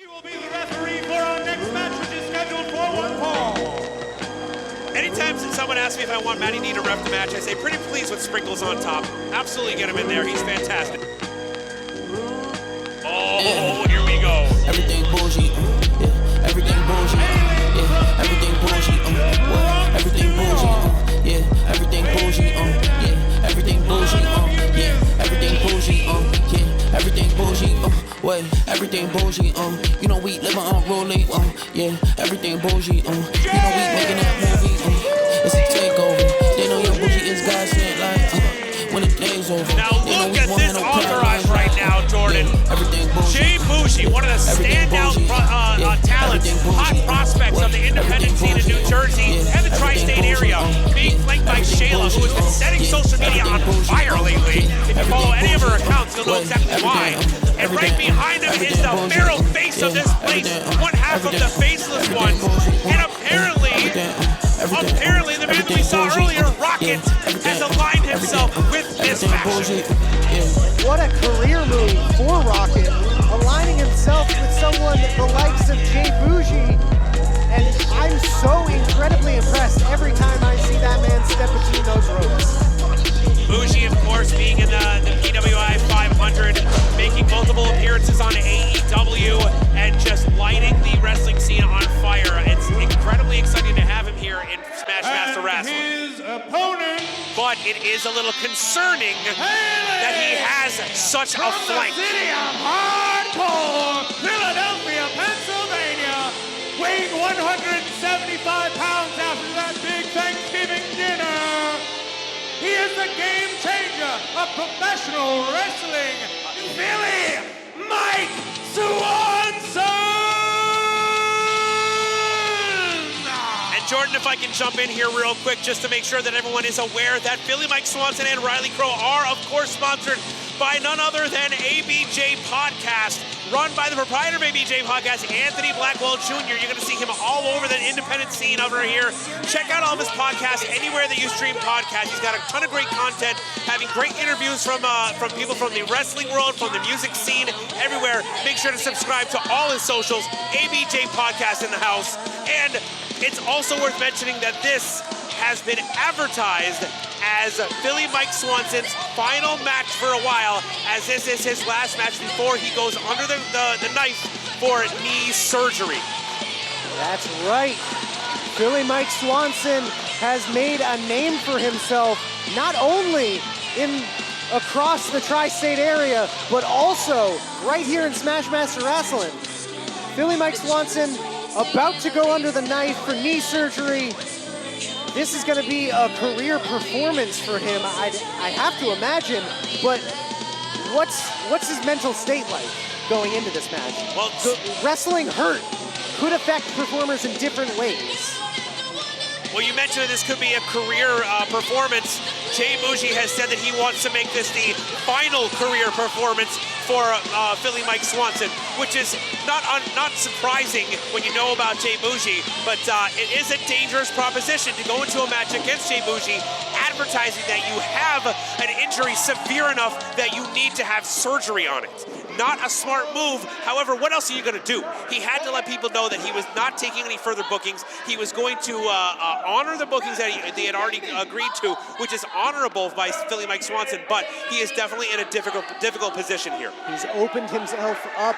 He will be the referee for our next match, which is scheduled for one fall. Anytime someone asks me if I want Matty D to ref the match, I say pretty pleased with sprinkles on top. Absolutely get him in there. He's fantastic. Oh, here we go. Everything Bougie, yeah. Everything Bougie, yeah. Everything Bougie, what? Everything Bougie, yeah. Everything Bougie, yeah. Everything Bougie, yeah. Everything Bougie, yeah. Everything Bougie, what? Everything Bougie, you know we living on rolling, yeah. Everything Bougie, you know we making that movie, it's a takeover. They know your Bougie is God sent, like when the day's over. Now look at this entourage right now, Jordan. Jay Bougie, one of the standout talents, hot prospects of the independent scene in New Jersey and the tri-state area, being flanked by Shayla, who has been setting social media on fire lately. If you follow any of her accounts, you'll know exactly why. And right behind him is the feral face of this place, one half of the faceless ones. And apparently the man that we saw earlier, Rocket, has aligned himself with this match. What a career move for Rocket, aligning himself with someone the likes of Jay Bougie. And I'm so incredibly impressed every time I see that man step between those ropes. Bougie, of course, being in the PWI 500, making multiple appearances on AEW, and just lighting the wrestling scene on fire. It's incredibly exciting to have him here in Smash Master Wrasslin. His opponent, but it is a little concerning that he has such a flank. the city of hardcore, Philadelphia, Pennsylvania, weighing 175 pounds after that big Thanksgiving dinner. He is the game changer of professional wrestling, Philly Mike Swanson! Jordan, if I can jump in here real quick just to make sure that everyone is aware that Philly Mike Swanson and Riley Krowe are, of course, sponsored by none other than ABJ Podcast, run by the proprietor of ABJ Podcast, Anthony Blackwell Jr. You're going to see him all over the independent scene over here. Check out all of his podcasts anywhere that you stream podcasts. He's got a ton of great content, having great interviews from people from the wrestling world, from the music scene, everywhere. Make sure to subscribe to all his socials, ABJ Podcast in the house. And it's also worth mentioning that this has been advertised as Philly Mike Swanson's final match for a while, as this is his last match before he goes under the knife for knee surgery. That's right. Philly Mike Swanson has made a name for himself, not only across the tri-state area, but also right here in Smash Master Wrasslin. Philly Mike Swanson about to go under the knife for knee surgery. This is going to be a career performance for him, I have to imagine, but what's his mental state like going into this match? Well, the wrestling hurt could affect performers in different ways. Well, you mentioned that this could be a career performance. Jay Bougie has said that he wants to make this the final career performance for Philly Mike Swanson, which is not surprising when you know about Jay Bougie, but it is a dangerous proposition to go into a match against Jay Bougie, advertising that you have an injury severe enough that you need to have surgery on it. Not a smart move. However, what else are you going to do? He had to let people know that he was not taking any further bookings. He was going to honor the bookings that they had already agreed to, which is honorable by Philly Mike Swanson, but he is definitely in a difficult position here. He's opened himself up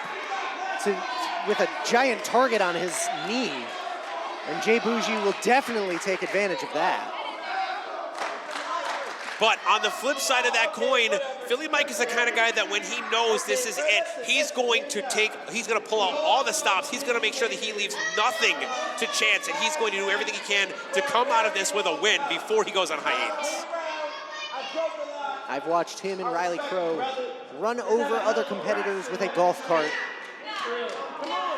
with a giant target on his knee, and Jay Bougie will definitely take advantage of that. But on the flip side of that coin, Philly Mike is the kind of guy that when he knows this is it, he's going to pull out all the stops. He's going to make sure that he leaves nothing to chance, and he's going to do everything he can to come out of this with a win before he goes on hiatus. I've watched him and Riley Krowe run over other competitors with a golf cart.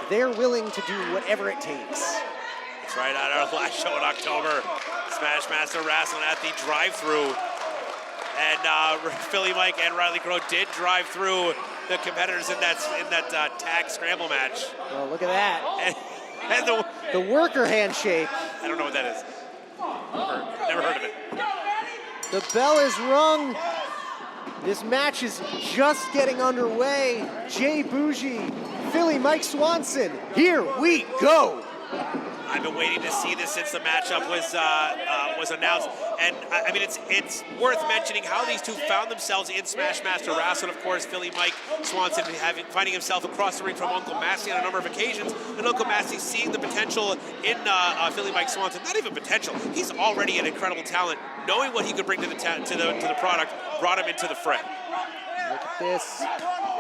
They're willing to do whatever it takes. That's right, at our last show in October, Smash Master Wrasslin at the drive-thru. And Philly Mike and Riley Krowe did drive through the competitors in that tag scramble match. Well, look at that. And the worker handshake. I don't know what that is. Never heard of it. The bell is rung. This match is just getting underway. Jay Bougie, Philly Mike Swanson, here we go. I've been waiting to see this since the matchup was announced, and I mean it's worth mentioning how these two found themselves in Smashmaster Wrasslin. Of course, Philly Mike Swanson finding himself across the ring from Uncle Massey on a number of occasions, and Uncle Massey seeing the potential in Philly Mike Swanson. Not even potential; he's already an incredible talent. Knowing what he could bring to the product, brought him into the fray. Look at this!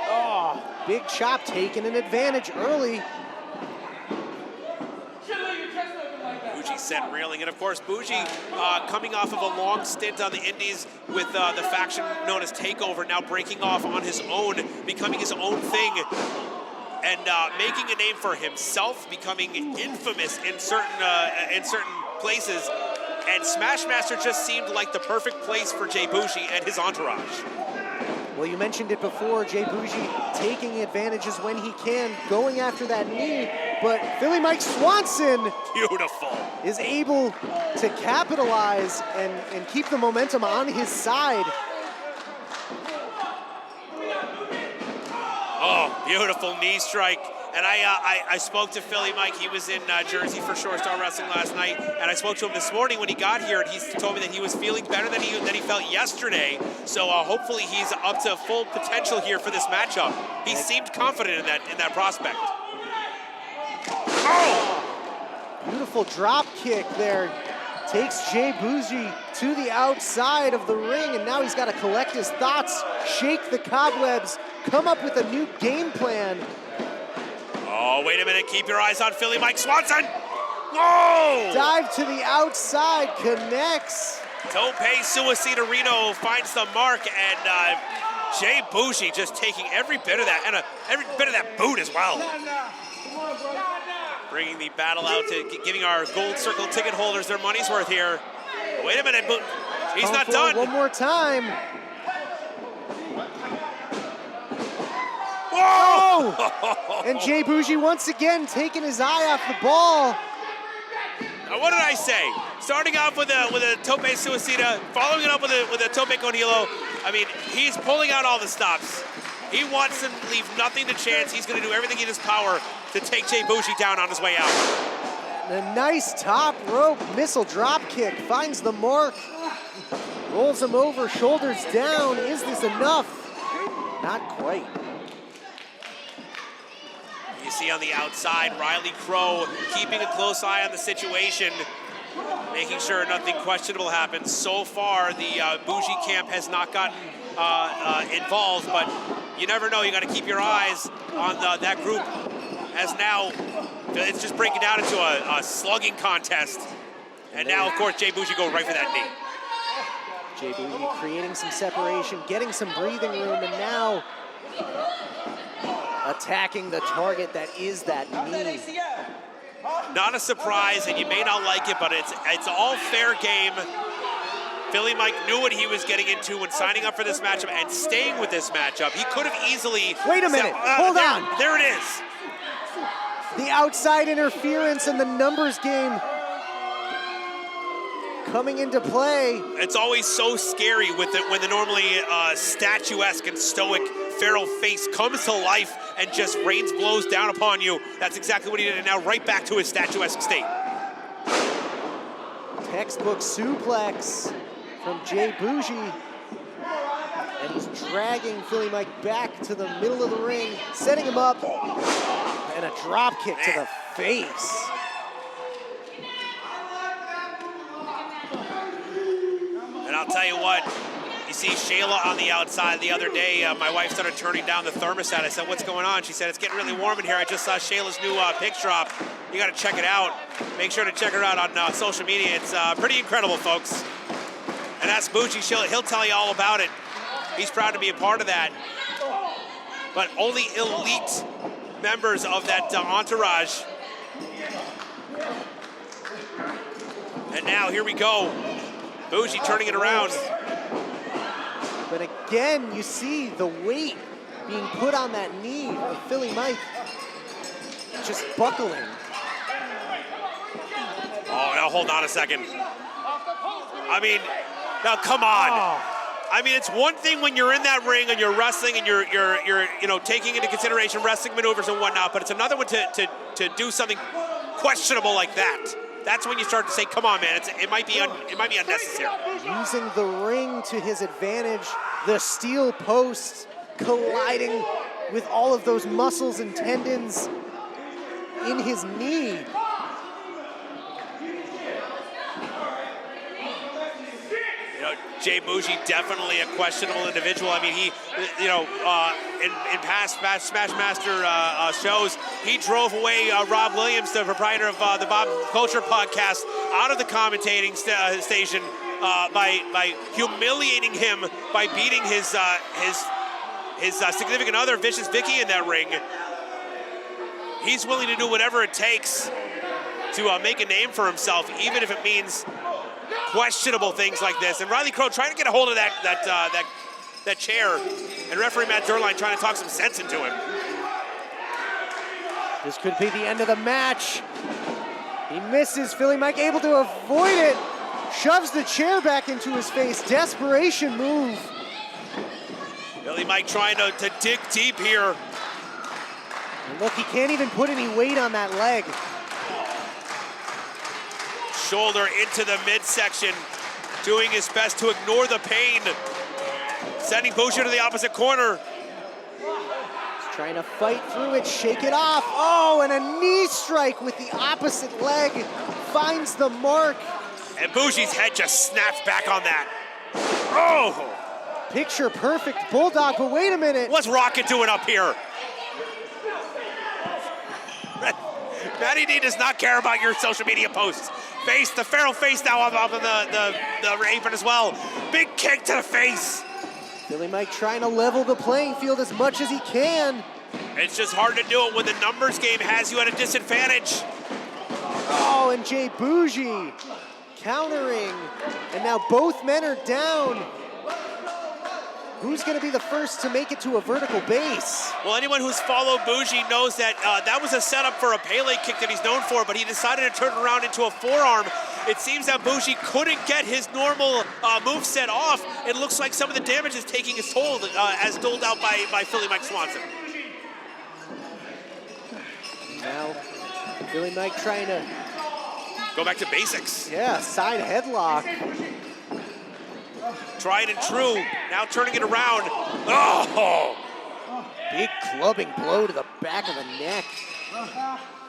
Oh, big chop taking an advantage early. Bougie set railing, and of course Boujii coming off of a long stint on the Indies with the faction known as Takeover, now breaking off on his own, becoming his own thing, and making a name for himself, becoming infamous in certain places. And Smashmaster just seemed like the perfect place for Jay Bougie and his entourage. Well, you mentioned it before, Jay Bougie taking advantages when he can, going after that knee, but Philly Mike Swanson beautiful is able to capitalize and keep the momentum on his side. Oh, beautiful knee strike. And I spoke to Philly Mike. He was in Jersey for Shore Star Wrestling last night, and I spoke to him this morning when he got here, and he told me that he was feeling better than he felt yesterday. So hopefully he's up to full potential here for this matchup. He seemed confident in that prospect. Oh! Beautiful drop kick there. Takes Jay Bougie to the outside of the ring, and now he's got to collect his thoughts, shake the cobwebs, come up with a new game plan. Oh, wait a minute. Keep your eyes on Philly Mike Swanson. Whoa! Dive to the outside, connects. Tope Suicida Reno finds the mark, and Jay Bougie just taking every bit of that, and every bit of that boot as well. Bringing the battle out to giving our Gold Circle ticket holders their money's worth here. Wait a minute, he's not done. One more time. Whoa! Oh! And Jay Bougie once again taking his eye off the ball. Now, what did I say? Starting off with a Tope Suicida, following it up with a Tope con Hilo. I mean, he's pulling out all the stops. He wants to leave nothing to chance. He's going to do everything in his power to take Jay Bougie down on his way out. A nice top rope missile drop kick, finds the mark, rolls him over, shoulders down. Is this enough? Not quite. You see on the outside, Krowe keeping a close eye on the situation, making sure nothing questionable happens. So far, the Bougie camp has not gotten involved, but you never know. You got to keep your eyes on that group, as now it's just breaking down into a slugging contest. And now, of course, Jay Bougie go right for that knee. Jay Bougie creating some separation, getting some breathing room, and now attacking the target that is that knee. Not a surprise, and you may not like it, but it's all fair game. Philly Mike knew what he was getting into when signing up for this matchup and staying with this matchup. He could have easily... Wait a minute, hold on. There it is. The outside interference and the numbers game coming into play. It's always so scary when the normally statuesque and stoic feral face comes to life and just rains blows down upon you. That's exactly what he did, and now right back to his statuesque state. Textbook suplex from Jay Bougie. And he's dragging Philly Mike back to the middle of the ring, setting him up, and a drop kick to the face. And I'll tell you what, you see Shayla on the outside the other day. My wife started turning down the thermostat. I said, what's going on? She said, it's getting really warm in here. I just saw Shayla's new pic drop. You got to check it out. Make sure to check her out on social media. It's pretty incredible, folks. And that's Bougie. He'll tell you all about it. He's proud to be a part of that. But only elite members of that entourage. And now, here we go. Bougie turning it around. But again, you see the weight being put on that knee of Philly Mike. Just buckling. Oh, now hold on a second. I mean, now come on. Oh. I mean, it's one thing when you're in that ring and you're wrestling and you're taking into consideration wrestling maneuvers and whatnot, but it's another one to do something questionable like that. That's when you start to say, come on, man, it might be unnecessary. Using the ring to his advantage, the steel post colliding with all of those muscles and tendons in his knee. Jay Bougie, definitely a questionable individual. I mean, he, in past Smash Master shows, he drove away Rob Williams, the proprietor of the Bob Culture podcast, out of the commentating station by humiliating him by beating his significant other, Vicious Vicky, in that ring. He's willing to do whatever it takes to make a name for himself, even if it means questionable things like this. And Riley Krowe trying to get a hold of that chair, and referee Matt Deuerlein trying to talk some sense into him. This could be the end of the match. He misses. Philly Mike able to avoid it. Shoves the chair back into his face. Desperation move. Philly Mike trying to dig deep here. And look, he can't even put any weight on that leg. Shoulder into the midsection, doing his best to ignore the pain. Sending Bougie to the opposite corner. He's trying to fight through it, shake it off. Oh, and a knee strike with the opposite leg. Finds the mark. And Bougie's head just snaps back on that. Oh! Picture perfect Bulldog, but wait a minute. What's Rocket doing up here? Matty D does not care about your social media posts. Face, the feral face now up on the apron as well. Big kick to the face. Philly Mike trying to level the playing field as much as he can. It's just hard to do it when the numbers game has you at a disadvantage. Oh, and Jay Bougie countering. And now both men are down. Who's going to be the first to make it to a vertical base? Well, anyone who's followed Bougie knows that that was a setup for a Pele kick that he's known for, but he decided to turn it around into a forearm. It seems that Bougie couldn't get his normal moveset off. It looks like some of the damage is taking its toll, as doled out by Philly Mike Swanson. Now, Philly Mike trying to go back to basics. Yeah, side headlock. Tried and true, now turning it around. Oh! Big clubbing blow to the back of the neck.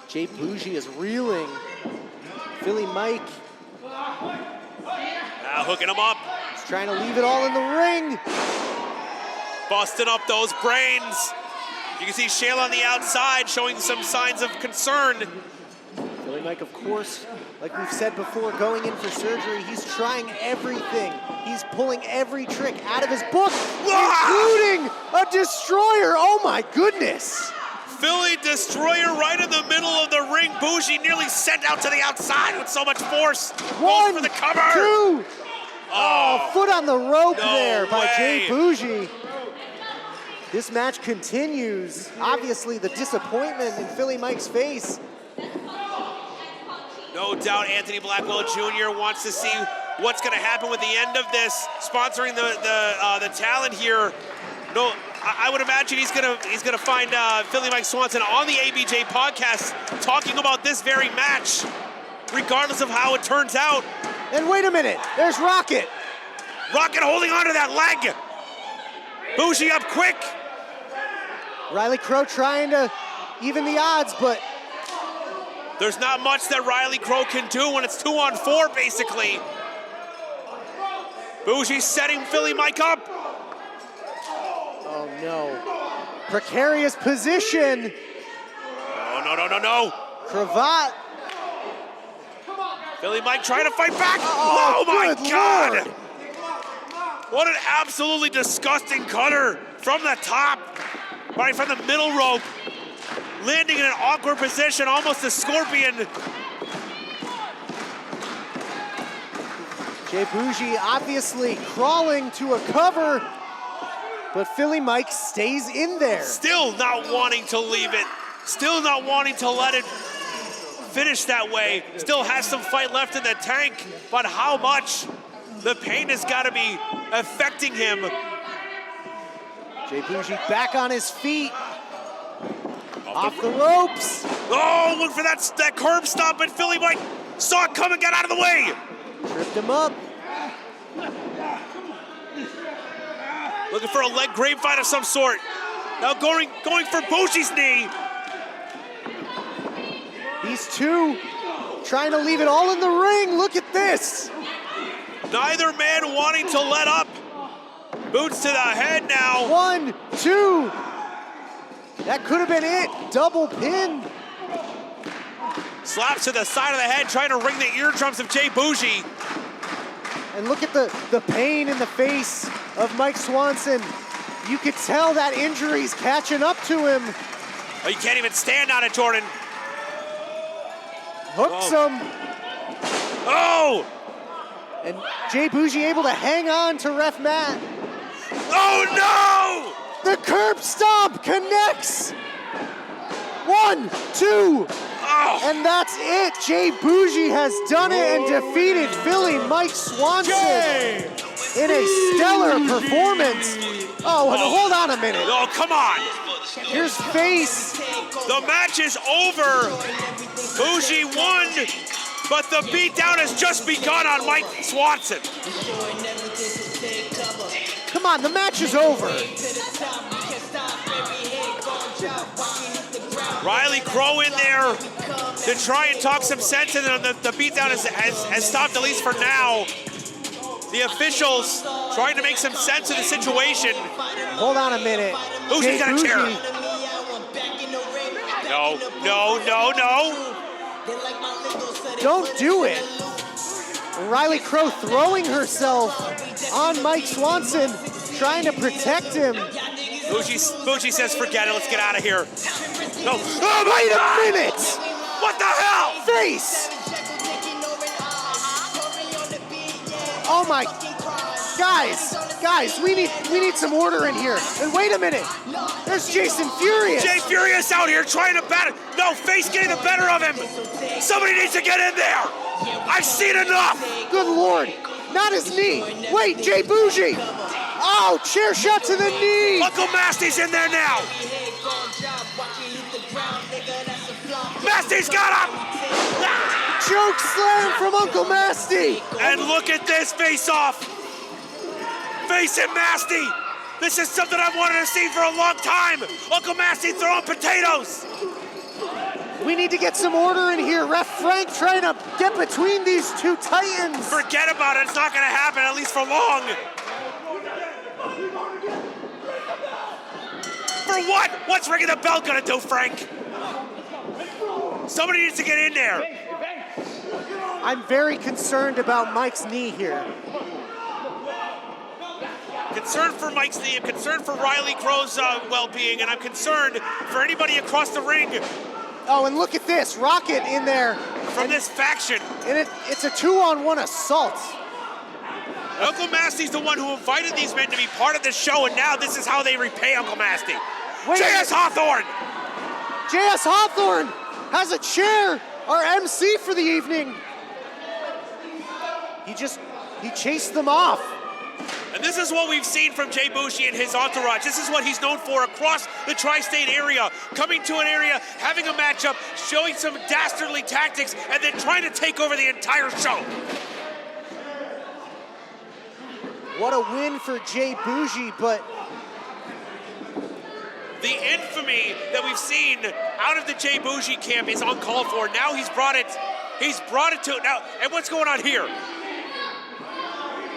Jay Bougie is reeling. Philly Mike. Now hooking him up. He's trying to leave it all in the ring. Busting up those brains. You can see Shayla on the outside showing some signs of concern. Philly Mike, of course, like we've said before, going in for surgery, he's trying everything. He's pulling every trick out of his book, including a destroyer. Oh my goodness. Philly destroyer right in the middle of the ring. Bougie nearly sent out to the outside with so much force. One, for the cover. Two. Oh, foot on the rope there by Jay Bougie. This match continues. Obviously, the disappointment in Philly Mike's face. No doubt Anthony Blackwell Jr. wants to see what's going to happen with the end of this, sponsoring the talent here. No, I would imagine he's gonna find Philly Mike Swanson on the ABJ podcast talking about this very match, regardless of how it turns out. And wait a minute, there's Rocket. Rocket holding onto that leg. Bougie up quick. Riley Krowe trying to even the odds, but there's not much that Riley Krowe can do when it's 2-on-4, basically. Bougie setting Philly Mike up. Oh no. Precarious position. No. Cravat. Philly Mike trying to fight back. Oh my God. Lord. What an absolutely disgusting cutter from the top, right from the middle rope. Landing in an awkward position, almost a scorpion. Jay Bougie obviously crawling to a cover, but Philly Mike stays in there. Still not wanting to leave it. Still not wanting to let it finish that way. Still has some fight left in the tank, but how much? The pain has got to be affecting him. Jay Bougie back on his feet. Off the ropes. Oh, look for that curb stomp, but Philly Mike saw it coming, got out of the way. Tripped him up. Looking for a leg grapevine of some sort. Now going for Bougie's knee. These two trying to leave it all in the ring. Look at this. Neither man wanting to let up. Boots to the head now. 1, 2. That could have been it. Double pin. Slaps to the side of the head, trying to ring the eardrums of Jay Bougie. And look at the pain in the face of Mike Swanson. You could tell that injury's catching up to him. Oh, you can't even stand on it, Jordan. Hooks him. Oh! And Jay Bougie able to hang on to ref Matt. Oh no! The curb stomp connects. 1, 2. Oh. And that's it. Jay Bougie has done it and defeated Philly Mike Swanson in a stellar performance. Oh, hold on a minute. Oh, come on. Here's Face. The match is over. Bougie won, but the beatdown has just begun on Mike Swanson. Come on, the match is over. Riley Krowe in there to try and talk some sense, and the beatdown has stopped, at least for now. The officials trying to make some sense of the situation. Hold on a minute. Bougie's got a chair. No. Don't do it. Riley Krowe throwing herself on Mike Swanson, trying to protect him. Bougie says, forget it, let's get out of here. No. Oh, wait a minute! What the hell? Face! Oh my, guys, we need some order in here. And wait a minute, there's Jason Furious. Jay Furious out here trying to bat it. No, Face getting the better of him. Somebody needs to get in there. I've seen enough. Good Lord, not his knee. Wait, Jay Bougie. Oh, chair shot to the knee. Uncle Masty's in there now. Masty's got him. Choke slam from Uncle Masty. And look at this face-off. Face and Masty. This is something I've wanted to see for a long time. Uncle Masty throwing potatoes. We need to get some order in here. Ref Frank trying to get between these two titans. Forget about it. It's not going to happen, at least for long. For what? What's ringing the bell going to do, Frank? Somebody needs to get in there. I'm very concerned about Mike's knee here. Concerned for Mike's knee, I'm concerned for Riley Krowe's well-being, and I'm concerned for anybody across the ring. Oh, and look at this, Rocket in there. From this faction. And it's a 2-on-1 assault. Uncle Masty's the one who invited these men to be part of this show, and now this is how they repay Uncle Masty. J.S. Hawthorne! J.S. Hawthorne has a chair, our MC for the evening. He chased them off. And this is what we've seen from Jay Bougie and his entourage. This is what he's known for across the tri-state area. Coming to an area, having a matchup, showing some dastardly tactics, and then trying to take over the entire show. What a win for Jay Bougie, but the infamy that we've seen out of the Jay Bougie camp is uncalled for. Now he's brought it to now. And what's going on here?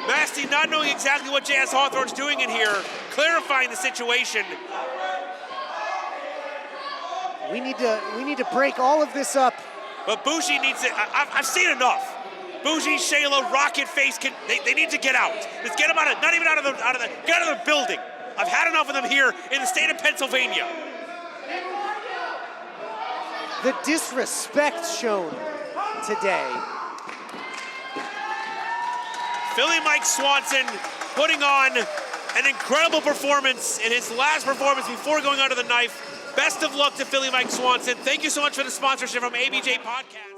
Masty not knowing exactly what J.S. Hawthorne's doing in here, clarifying the situation. We need to break all of this up. But Bougie needs it. I've seen enough. Bougie, Shayla, Rocket Face, they need to get out. Let's get them out of, not even out of the building. I've had enough of them here in the state of Pennsylvania. The disrespect shown today. Philly Mike Swanson putting on an incredible performance in his last performance before going under the knife. Best of luck to Philly Mike Swanson. Thank you so much for the sponsorship from ABJ Podcast.